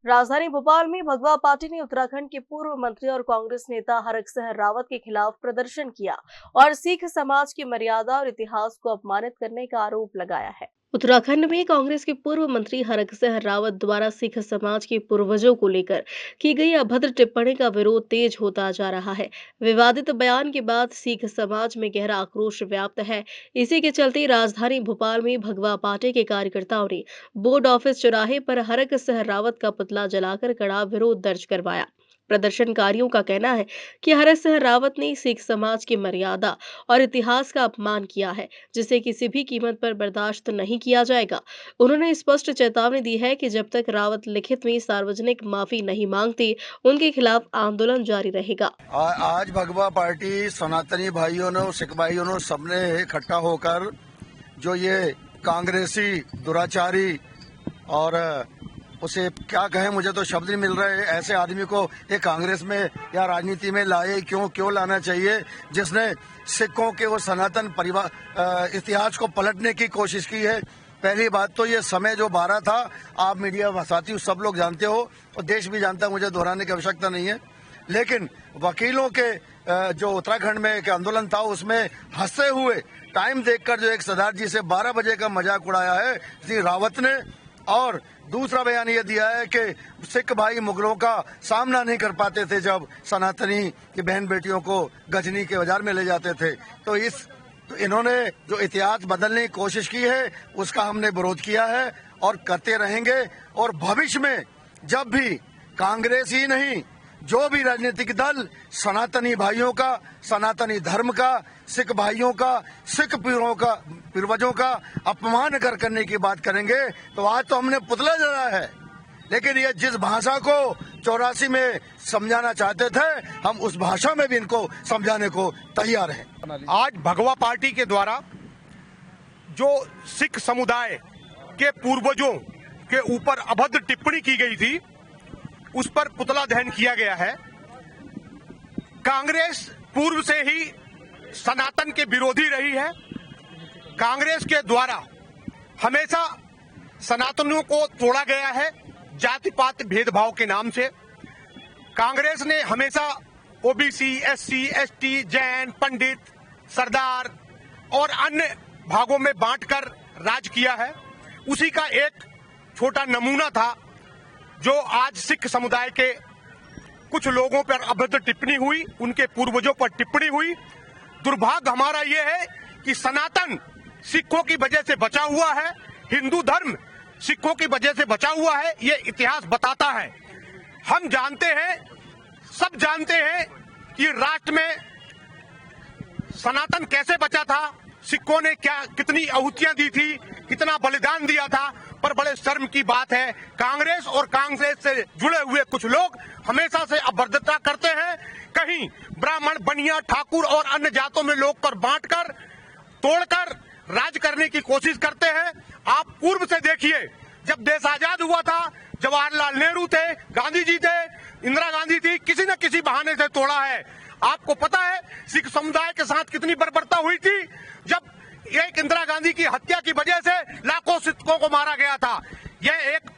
राजधानी भोपाल में भगवा पार्टी ने उत्तराखंड के पूर्व मंत्री और कांग्रेस नेता हरक सिंह रावत के खिलाफ प्रदर्शन किया और सिख समाज की मर्यादा और इतिहास को अपमानित करने का आरोप लगाया है। उत्तराखंड में कांग्रेस के पूर्व मंत्री हरक सिंह रावत द्वारा सिख समाज के पूर्वजों को लेकर की गई अभद्र टिप्पणी का विरोध तेज होता जा रहा है। विवादित बयान के बाद सिख समाज में गहरा आक्रोश व्याप्त है। इसी के चलते राजधानी भोपाल में भगवा पार्टी के कार्यकर्ताओं ने बोर्ड ऑफिस चौराहे पर हरक सिंह रावत का पुतला जलाकर कड़ा विरोध दर्ज करवाया। प्रदर्शनकारियों का कहना है कि हरक सिंह रावत ने सिख समाज की मर्यादा और इतिहास का अपमान किया है, जिसे किसी भी कीमत पर बर्दाश्त नहीं किया जाएगा। उन्होंने स्पष्ट चेतावनी दी है कि जब तक रावत लिखित में सार्वजनिक माफी नहीं मांगते, उनके खिलाफ आंदोलन जारी रहेगा। आज भगवा पार्टी सनातनी भाइयों ने, सिख भाइयों ने, सबने इकट्ठा होकर जो ये कांग्रेसी दुराचारी और उसे क्या कहें, मुझे तो शब्द नहीं मिल रहे, ऐसे आदमी को ये कांग्रेस में या राजनीति में लाए क्यों लाना चाहिए, जिसने सिखों के वो सनातन परिवार इतिहास को पलटने की कोशिश की है। पहली बात तो ये समय जो 12 था, आप मीडिया साथी सब लोग जानते हो और देश भी जानता है, मुझे दोहराने की आवश्यकता नहीं है। लेकिन वकीलों के जो उत्तराखंड में एक आंदोलन था, उसमें हंसते हुए टाइम देखकर जो एक सरदार जी से 12 बजे का मजाक उड़ाया है श्री रावत ने, और दूसरा बयान ये दिया है कि सिख भाई मुगलों का सामना नहीं कर पाते थे जब सनातनी की बहन बेटियों को गजनी के बाजार में ले जाते थे। तो इन्होंने जो इतिहास बदलने की कोशिश की है, उसका हमने विरोध किया है और करते रहेंगे। और भविष्य में जब भी कांग्रेस ही नहीं, जो भी राजनीतिक दल सनातनी भाइयों का, सनातनी धर्म का, सिख भाइयों का, सिख पूर्वजों का अपमान करने की बात करेंगे, तो आज तो हमने पुतला जलाया है, लेकिन ये जिस भाषा को 84 में समझाना चाहते थे, हम उस भाषा में भी इनको समझाने को तैयार हैं। आज भगवा पार्टी के द्वारा जो सिख समुदाय के पूर्वजों के ऊपर अभद्र टिप्पणी की गई थी, उस पर पुतला दहन किया गया है। कांग्रेस पूर्व से ही सनातन के विरोधी रही है। कांग्रेस के द्वारा हमेशा सनातनियों को तोड़ा गया है जाति पात भेदभाव के नाम से। कांग्रेस ने हमेशा ओबीसी, एससी, एसटी, जैन, पंडित, सरदार और अन्य भागों में बांटकर राज किया है। उसी का एक छोटा नमूना था जो आज सिख समुदाय के कुछ लोगों पर अभद्र टिप्पणी हुई, उनके पूर्वजों पर टिप्पणी हुई। दुर्भाग्य हमारा यह है कि सनातन सिखों की वजह से बचा हुआ है, हिंदू धर्म सिखों की वजह से बचा हुआ है, ये इतिहास बताता है। हम जानते हैं, सब जानते हैं कि राष्ट्र में सनातन कैसे बचा था, सिखों ने कितनी आहुतियां दी थी, कितना बलिदान दिया था। पर बड़े शर्म की बात है, कांग्रेस और कांग्रेस से जुड़े हुए कुछ लोग हमेशा से अभद्रता करते हैं। कहीं ब्राह्मण, बनिया, ठाकुर और अन्य जातों में लोग कर बांटकर, तोड़कर राज करने की कोशिश करते हैं। आप पूर्व से देखिए, जब देश आजाद हुआ था, जवाहरलाल नेहरू थे, गांधी जी थे, इंदिरा गांधी थी, किसी न किसी बहाने से तोड़ा है। आपको पता है सिख समुदाय के साथ कितनी बर्बरता हुई थी, जब एक इंदिरा गांधी की हत्या की वजह से लाखों सिखों को मारा गया था। यह एक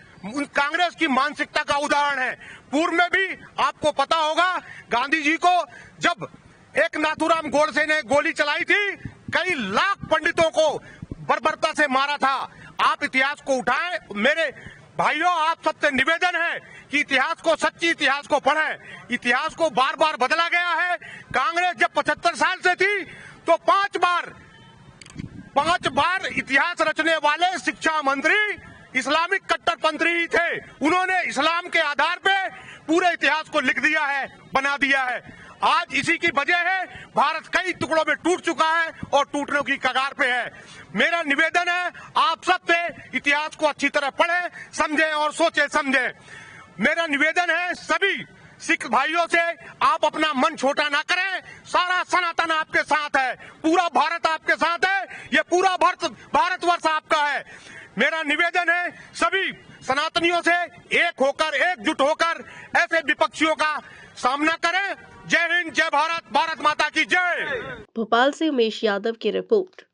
कांग्रेस की मानसिकता का उदाहरण है। पूर्व में भी आपको पता होगा, गांधी जी को जब एक नाथूराम गोडसे ने गोली चलाई थी, कई लाख पंडितों को बर्बरता से मारा था। आप इतिहास को उठाएं। मेरे भाइयों, आप सबसे निवेदन है कि इतिहास को, सच्ची इतिहास को पढ़ें। इतिहास को बार बार बदला गया है। कांग्रेस जब 75 साल से थी तो 5 बार इतिहास रचने वाले शिक्षा मंत्री इस्लामिक कट्टरपंथी ही थे। उन्होंने इस्लाम के आधार पे पूरे इतिहास को लिख दिया है, बना दिया है। आज इसी की वजह है भारत कई टुकड़ों में टूट चुका है और टूटने की कगार पे है। मेरा निवेदन है, आप सबसे इतिहास को अच्छी तरह पढ़ें, समझें और सोचें समझें। मेरा निवेदन है सभी सिख भाइयों से, आप अपना मन छोटा ना करें। सारा सनातन आपके साथ है, पूरा भारत आपके साथ है, ये पूरा भारतवर्ष आपका है। मेरा निवेदन है सभी सनातनियों से एक होकर, एकजुट होकर ऐसे विपक्षियों का सामना करें। जय हिंद, जय भारत, भारत माता की जय। भोपाल से उमेश यादव की रिपोर्ट।